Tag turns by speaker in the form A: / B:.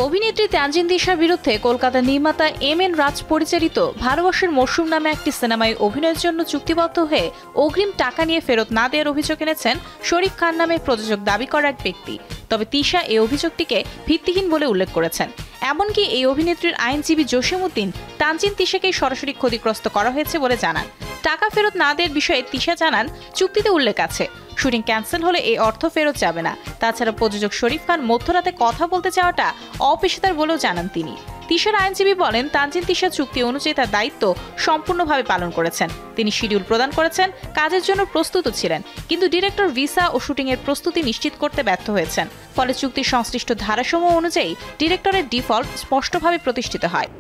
A: অভিনেত্রী তানজিন তিশার বিরুদ্ধে কলকাতার নির্মাতা এম.এন রাজ পরিচালিত ভালোবাসার মরশুম নামে একটি সিনেমায় অভিনয়ের জন্য চুক্তিবদ্ধ হয়ে অগ্রিম টাকা নিয়ে ফেরত না দেওয়ার অভিযোগ এনেছেন শরীফ খান নামে প্রযোজক দাবি করা এক ব্যক্তি। তবে তিশা এই অভিযোগটিকে ভিত্তিহীন বলে উল্লেখ করেছেন। এমনকি এই অভিনেত্রীর আইনজীবী জসিমউদ্দিন তানজিন তিশাকেই সরাসরি ক্ষতিগ্রস্ত করা হয়েছে বলে জানান। টাকা ফেরত না দেওয়ার বিষয়ে তিশা জানান, চুক্তিতে উল্লেখ আছে শুটিং ক্যান্সেল হলে এই অর্থ ফেরত যাবে না। তাছাড়া প্রযোজক শরীফ খান মধ্যরাতে কথা বলতে চাওয়াটা অপেশাদার বলেও জানান তিনি। তিশার আইনজীবী বলেন, তানজিন তিশা চুক্তি অনুযায়ী তার দায়িত্ব সম্পূর্ণভাবে পালন করেছেন। তিনি শিডিউল প্রদান করেছেন, কাজের জন্য প্রস্তুত ছিলেন, কিন্তু ডিরেক্টর ভিসা ও শুটিংয়ের প্রস্তুতি নিশ্চিত করতে ব্যর্থ হয়েছেন। ফলে চুক্তির সংশ্লিষ্ট ধারাসমূহ অনুযায়ী ডিরেক্টরের ডিফল্ট স্পষ্টভাবে প্রতিষ্ঠিত হয়।